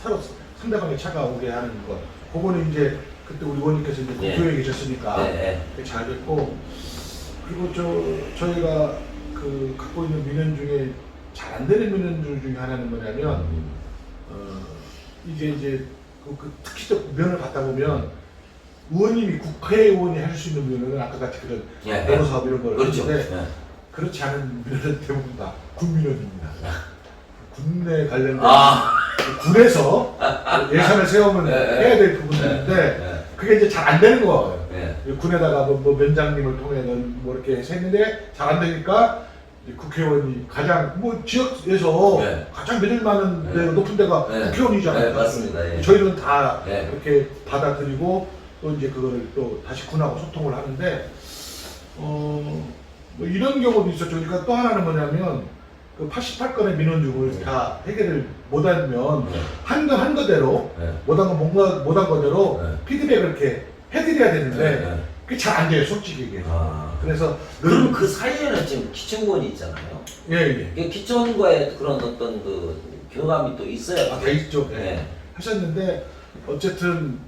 사로 상대방의 차가 오게 하는 것 그거는 이제 그때 우리 의원님께서 이제 국토에 계셨으니까 잘 됐고 그리고 저희가 그 갖고 있는 민원 중에 잘 안 되는 민원들 중에 하나는 뭐냐면 이게 이제 특히 또 면을 받다 보면 의원님이 국회의원이 할 수 있는 면은 아까 같이 그런 도로 사업 이런 걸 하는데 그렇지 않은 민원은 대부분 다 군민원입니다. 군내 관련된 군에서 예산을 세우면 해야 될 부분인데 그게 이제 잘 안 되는 거예요. 군에다가 뭐 면장님을 통해는 뭐 이렇게 했는데 잘 안 되니까 국회의원이 가장 뭐 지역에서 가장 믿을 만한 데 높은 데가 국회의원이잖아요. 맞습니다. 저희는 다 이렇게 받아들이고 또 이제 그거를 또 다시 군하고 소통을 하는데 뭐 이런 경우도 있었죠. 그러니까 또 하나는 뭐냐면 그 88건의 민원 중을 다 해결을 못하면 한 거대로 못한 거대로 피드백을 이렇게 해드려야 되는데 그게 잘 안 돼요, 솔직히 얘기해서. 그래서 그럼 그 사이에는 지금 기초원이 있잖아요. 기초원과의 그런 어떤 그 교감이 또 있어야 다 있죠. 하셨는데 어쨌든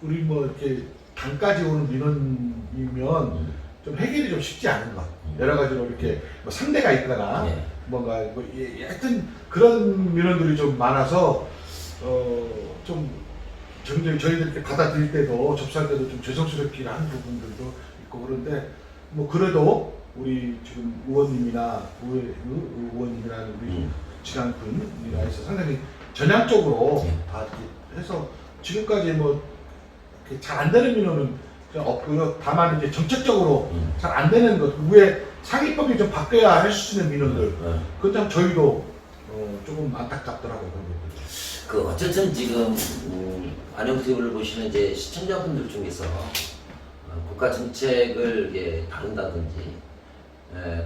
우리 뭐 이렇게 당까지 오는 민원이면 좀 해결이 좀 쉽지 않은 것. 여러 가지로 이렇게 뭐 상대가 있거나 뭔가 뭐 하여튼 그런 민원들이 좀 많아서 좀 저희들 이렇게 받아들일 때도 접수할 때도 좀 죄송스럽긴 한 부분들도 있고 그런데 뭐 그래도 우리 지금 의원님이나 의원님이나 우리 지난분이나 해서 상당히 전향적으로 다 이렇게 해서 지금까지 뭐 잘 안 되는 민원은 없고요. 다만 이제 정책적으로 잘 안 되는 것 위에 상위법이 좀 바뀌어야 할 수 있는 민원들 그건 참 저희도 조금 안타깝더라고요. 그 어쨌든 지금 안영TV를 보시는 이제 시청자분들 중에서 국가 정책을 다룬다든지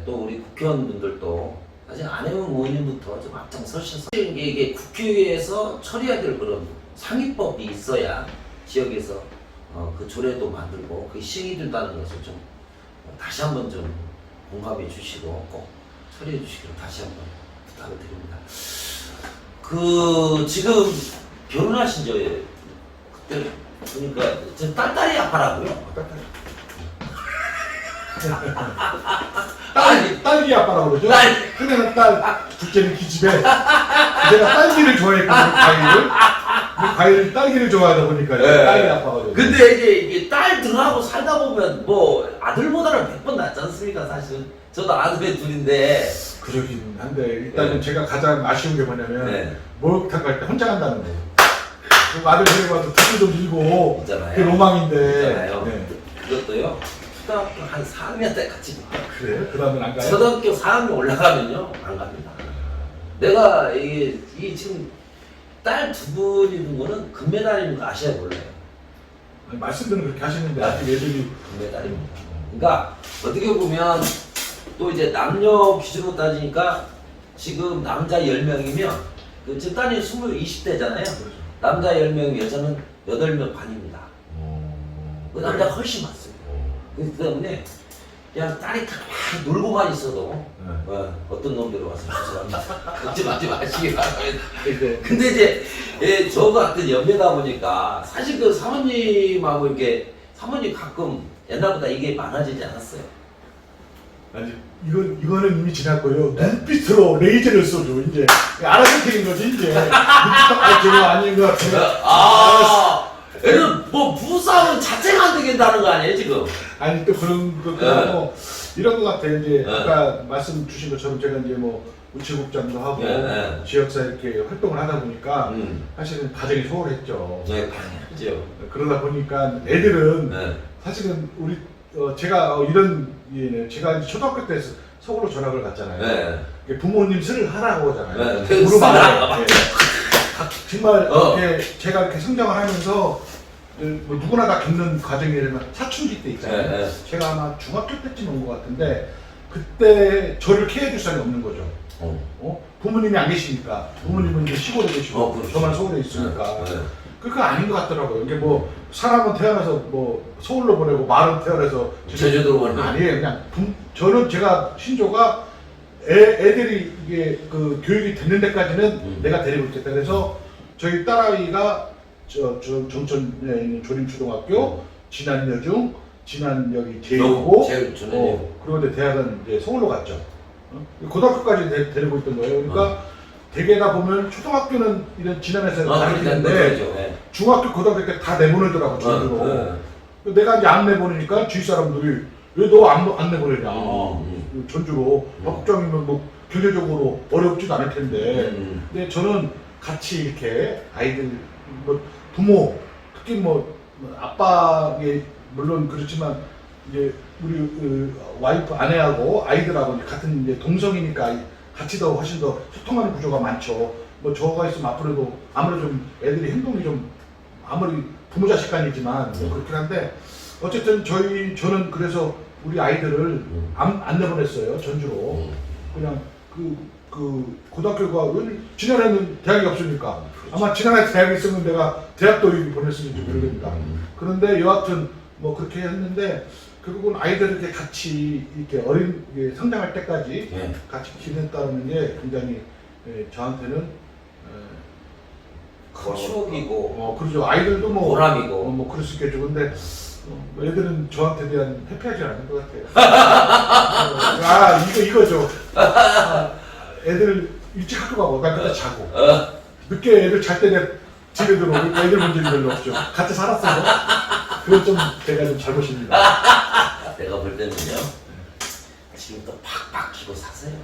또 우리 국회의원분들도 사실 안혜영 의원님부터 좀 앞장서셔서 이게 국회에서 처리해야 될 그런 상위법이 있어야 지역에서 그 조례도 만들고 그게 시행이 된다는 것을 좀 다시 한번 좀 공감해 주시고 꼭 처리해 주시기를 다시 한번 부탁을 드립니다. 그 지금 결혼하신 저 그때 보니까 저 딸이 아빠라고요? 딸기 아빠라고 그러죠? 큰애는 딸, 둘째는 기집애. 내가 딸기를 좋아했거든요, 과일을 딸기를 좋아하다 보니까 딸기 아빠가 돼요. 근데 이게 딸들하고 살다 보면 뭐 아들보다는 100번 낫지 않습니까? 사실 저도 아들의 둘인데 그러긴 한데 일단은 제가 가장 아쉬운 게 뭐냐면 목욕탕 갈 때 혼자 간다는 거. 아들 데리고 와서 두부 좀 밀고 그게 로망인데 그것도요 초등학교 한 4학년 때까지 그래요? 그 다음엔 안 가요? 초등학교 4학년 올라가면요 안 갑니다. 내가 이게 지금 딸 두 분이 있는 거는 금메달인 거 아셔야 몰라요. 아니, 말씀들은 그렇게 하시는데 아직 애들이 금메달입니다. 그러니까 어떻게 보면 또 이제 남녀 기준으로 따지니까 지금 남자 10명이면 그 지금 딸이 20대잖아요. 그렇죠. 남자 10명, 여자는 8명 반입니다. 그 남자가 훨씬 많습니다. 그렇기 때문에 그냥 딸이 가만히 놀고만 있어도 어떤 놈들이 와서 죄송합니다. 걱정하지 마시기 바랍니다. 근데 이제 저 같은 연배다 보니까 사실 그 사모님하고 이렇게 사모님 가끔 옛날보다 이게 많아지지 않았어요. 아니 이거는 이미 지났고요. 눈빛으로 레이저를 쏘죠. 이제 알아듣히는 거지 이제. 저거 아닌 것 같아요. 얘는 뭐 부부싸움은 자체가 안 되겠다는 거 아니에요 지금? 아니 또 그런 것도 하고 이런 것 같아요. 이제 아까 말씀 주신 것처럼 제가 이제 뭐 우체국장도 하고 지역사 이렇게 활동을 하다 보니까 사실은 가정이 소홀했죠. 네, 당연하죠. 그러다 보니까 애들은 사실은 우리 제가 이런 예는 제가 이제 초등학교 때 서울로 전학을 갔잖아요. 부모님 슬을 하라고 하잖아요. 무릎 아래. 정말 이렇게 제가 이렇게 성장을 하면서 뭐 누구나 다 겪는 과정이라면 사춘기 때 있잖아요. 제가 아마 중학교 때쯤 온 것 같은데 그때 저를 케어해줄 사람이 없는 거죠. 부모님이 안 계시니까 부모님은 이제 시골에 계시고 저만 서울에 있으니까 그거 아닌 것 같더라고요. 이게 뭐 사람은 태어나서 뭐 서울로 보내고 말은 태어나서 제주도로 보내고 아니에요. 그냥 저는 제가 신조가 애들이 이게 그 교육이 됐는 데까지는 내가 데리고 있겠다. 그래서 저희 딸아이가 저 정천에 있는 조림초등학교, 진안여중, 진안 여기 제일고, 그리고 이제 대학은 이제 서울로 갔죠. 고등학교까지 데리고 있던 거예요. 그러니까 대개다 보면 초등학교는 이런 진안에서 가르치는데 중학교, 고등학교 때 다 내보내더라고 저희로. 내가 이제 안 내보내니까 주위 사람들이 왜 너 안 내보내냐. 전주로 박국장이면 뭐 경제적으로 어렵지도 않을 텐데. 근데 저는 같이 이렇게 아이들 뭐 부모 특히 뭐 아빠의 물론 그렇지만 이제 우리 와이프 아내하고 아이들하고 이제 같은 이제 동성이니까 같이 더 훨씬 더 소통하는 구조가 많죠. 뭐 저가 있으면 앞으로도 아무래도 좀 애들이 행동이 좀 아무리 부모 자식 간이지만 뭐 그렇긴 한데 어쨌든 저는 그래서 우리 아이들을 안 내보냈어요. 전주로. 그냥 그 고등학교가 진안에는 대학이 없으니까 아마 진안에 대학이 있으면 내가 대학도 여기 보냈을지 모르겠다. 그런데 여하튼 뭐 그렇게 했는데 결국은 아이들 이렇게 같이 이렇게 어린 성장할 때까지 같이 지냈다는 게 굉장히 저한테는 큰 추억이고 그렇죠. 아이들도 뭐 보람이고 뭐 그럴 수 있겠죠. 근데 애들은 저한테 대한 회피하지 않은 것 같아요. 이거죠. 애들 일찍 학교 가고 난 그때 자고 늦게 애들 잘 때 집에 들어오고 애들 문제는 별로 없죠. 같이 살았어요. 그건 좀 제가 좀 잘못입니다. 내가 볼 때는요 지금 또 팍팍 키고 사세요.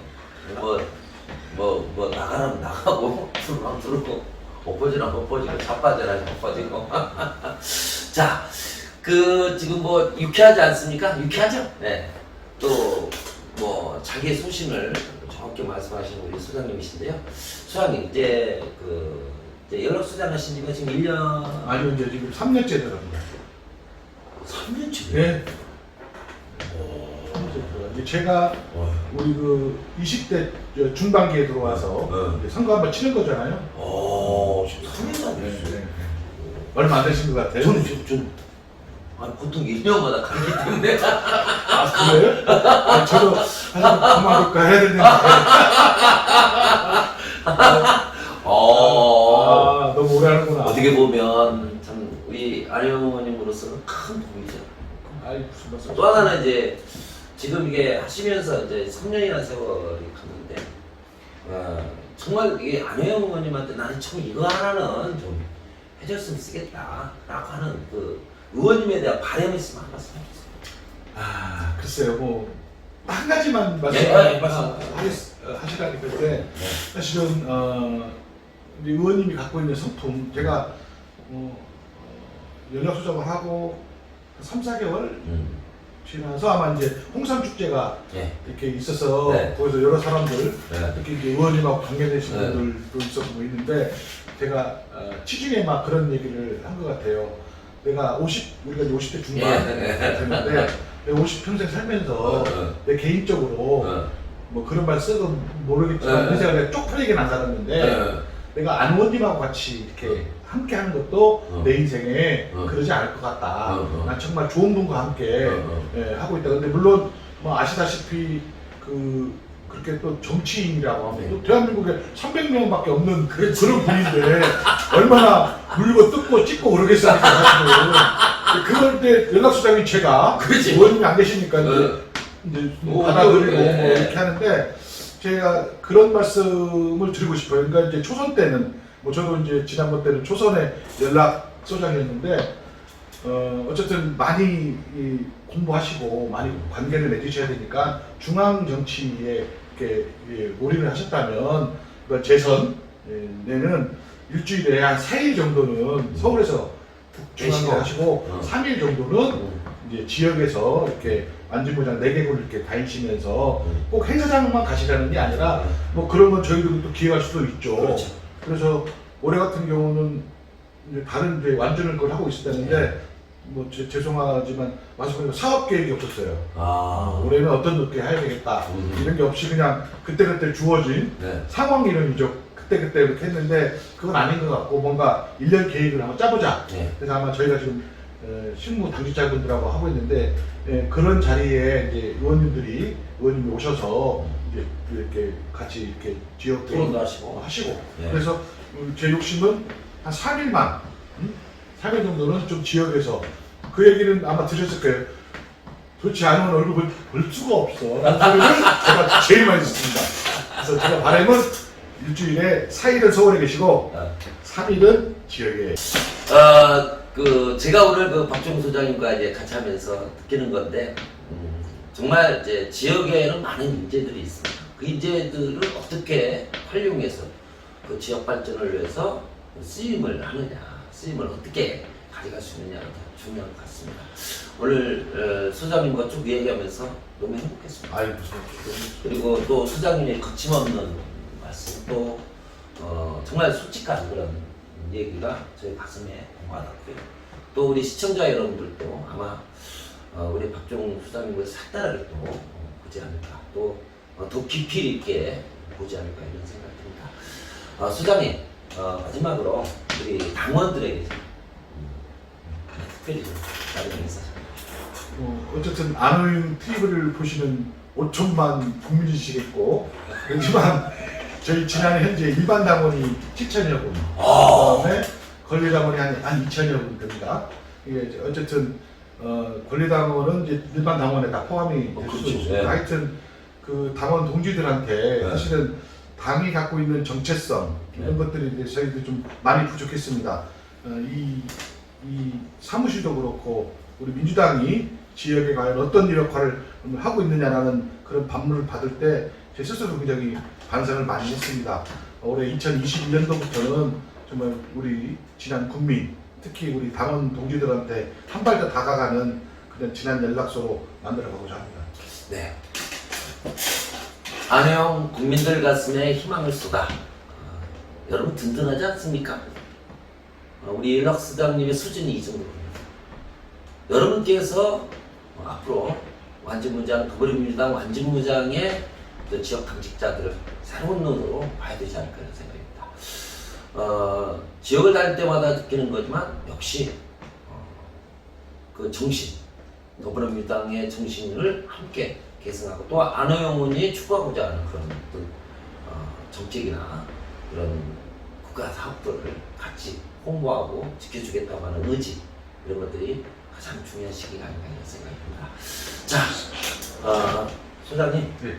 뭐 나가라면 나가고 들어가면 들어오고 못 빠지라 못 빠지고 자빠져라 자빠지고 자 지금 뭐 유쾌하지 않습니까? 유쾌하죠? 네. 또 뭐 자기의 소신을 정확히 말씀하시는 우리 소장님이신데요. 소장님 이제 이제 연락 소장하신 지가 지금 1년 아니요 이제 지금 3년째 들어갑니다. 3년째? 네. 이제 제가 우리 20대 중반기에 들어와서 이제 선거 한번 치는 거잖아요. 지금 3년도 안 됐어요. 얼마 안 되신 것 같아요. 저는 보통 1년마다 가기 때문에. 그래요? 저도 사실 그만둘까 해야 되는데. 너무 오래 하는구나. 어떻게 보면 참 우리 아내어머님으로서는 큰 도움이죠. 무슨 말씀? 또 하나는 이제 지금 이게 하시면서 이제 3년이나 세월이 갔는데 정말 이게 아내어머님한테 나는 참 이거 하나는 좀 해줬으면 쓰겠다라고 하는 의원님에 대한 바람이 있으면 한 말씀 해주세요. 글쎄요, 뭐 한 가지만 하시라니까 근데 사실은 이제 의원님이 갖고 있는 성품 제가 연락수정을 하고 3, 4개월 지나서 아마 이제 홍삼축제가 이렇게 있어서 거기서 여러 사람들 이렇게 이제 의원님하고 관계되신 분들도 있었고 있는데 제가 치중에 막 그런 얘기를 한 것 같아요. 우리가 이제 50대 중반 됐는데 내가 50평생 살면서 내 개인적으로 뭐 그런 말 써도 모르겠지만 인생을 내가 쪽팔리게 안 살았는데 내가 안 의원님하고 같이 이렇게 함께 하는 것도 내 인생에 그러지 않을 것 같다. 난 정말 좋은 분과 함께 하고 있다. 근데 물론 뭐 아시다시피 그렇게 또 정치인이라고 하면 또 대한민국에 300명밖에 없는 그런 분인데 얼마나 물고 뜯고 찢고 그러겠습니까 사실은. 그럴 때 연락수장인 제가 의원님이 안 계시니까 이제 오, 받아들이고 네. 뭐 이렇게 하는데 제가 그런 말씀을 드리고 싶어요. 그러니까 이제 초선 때는 뭐 저도 이제 지난번 때는 초선에 연락소장이었는데 어쨌든 많이 공부하시고 많이 관계를 맺으셔야 되니까 중앙 정치에 이렇게 몰입을 하셨다면 그러니까 재선에는 일주일에 한 4일 정도는 서울에서 중앙에 하시고 3일 정도는 이제 지역에서 이렇게 안진부장 4개국을 이렇게 다니시면서 꼭 행사장만 가시라는 게 아니라 뭐 그런 건 저희들도 또 기회할 수도 있죠. 그렇죠. 그래서 올해 같은 경우는 이제 다른 이제 완전을 걸 하고 있었다는데 뭐 죄송하지만 와서 보니까 사업 계획이 없었어요. 올해는 어떤 높게 해야 되겠다 이런 게 없이 그냥 그때그때 주어진 네. 상황 이론이죠. 그때그때 이렇게 했는데 그건 아닌 것 같고 뭔가 1년 계획을 한번 짜보자. 네. 그래서 아마 저희가 지금 실무 당직자분들하고 하고 있는데 그런 자리에 이제 의원님이 오셔서 이제 이렇게 같이 이렇게 지역 토론도 하시고. 네. 그래서 제 욕심은 한 3일만 3일 정도는 좀 지역에서 그 얘기는 아마 들으셨을 거예요. 좋지 않으면 얼굴 볼 수가 없어. 라는 소리를 제가 제일 많이 듣습니다. 그래서 제가 바람은 일주일에 4일은 서울에 계시고 3일은 지역에. 제가 오늘 그 박종우 소장님과 이제 같이 하면서 느끼는 건데, 정말 이제 지역에는 많은 인재들이 있습니다. 그 인재들을 어떻게 활용해서 그 지역 발전을 위해서 쓰임을 하느냐, 쓰임을 어떻게 가져갈 수 있느냐가 중요한 것 같습니다. 오늘 소장님과 쭉 얘기하면서 너무 행복했습니다. 아이고, 그리고 또 소장님의 거침없는 말씀, 또 정말 솔직한 그런 얘기가 저희 가슴에 와닿고요. 또 우리 시청자 여러분들도 아마 우리 박종우 소장님을 색다르게 또 보지 않을까, 또 더 깊이 있게 보지 않을까 이런 생각이 듭니다. 소장님, 마지막으로 우리 당원들에게 특별히 나름 인사. 어쨌든 안호영 TV를 보시는 5천만 국민이시겠고, 그렇지만 저희 지난해 현재 일반 당원이 7천여 분, 그다음에 권리 당원이 한 2천여 분 됩니다. 이게 어쨌든 권리 당원은 이제 일반 당원에 다 포함이 될 수도 있습니다. 네. 하여튼 그 당원 동지들한테 네. 사실은 당이 갖고 있는 정체성 이런 것들이 이제 저희도 좀 많이 부족했습니다. 이 사무실도 그렇고 우리 민주당이 지역에 과연 어떤 역할을 하고 있느냐라는 그런 반문을 받을 때 제 스스로 굉장히 반성을 많이 했습니다. 올해 2021년도부터는 정말 우리 지난 국민, 특히 우리 당원 동지들한테 한 발 더 다가가는 그런 지난 연락소로 만들어가고자 합니다. 네. 안호영 국민들 가슴에 희망을 쏟아. 여러분 든든하지 않습니까? 우리 일락수장님의 수준이 이 정도입니다. 여러분께서 앞으로 완주무장, 더불어민주당 완주무장의 그 지역 당직자들을 새로운 눈으로 봐야 되지 않을까 이런 생각입니다. 지역을 다닐 때마다 느끼는 거지만 역시 그 정신, 더불어민주당의 정신을 함께 계승하고 또 안호영 의원이 추구하고자 하는 그런 어떤 정책이나 그런 국가 사업들을 같이 홍보하고 지켜주겠다고 하는 의지, 이런 것들이 가장 중요한 시기가 아닌가 이런 생각입니다. 자, 소장님, 네.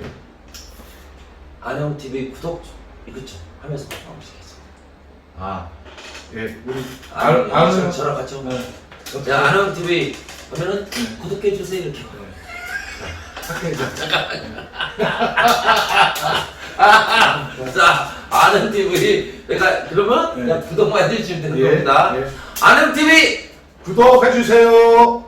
안영TV 구독 이거죠 하면서 마무리하겠습니다. 예, 우리 안영 저랑 같이 오면 네. 안영TV 하면은 구독해 주세요 이렇게. 자, 안영TV 내가 그러면 그냥 구독만 해주시면 되는 겁니다. 예. 안영TV 구독해 주세요.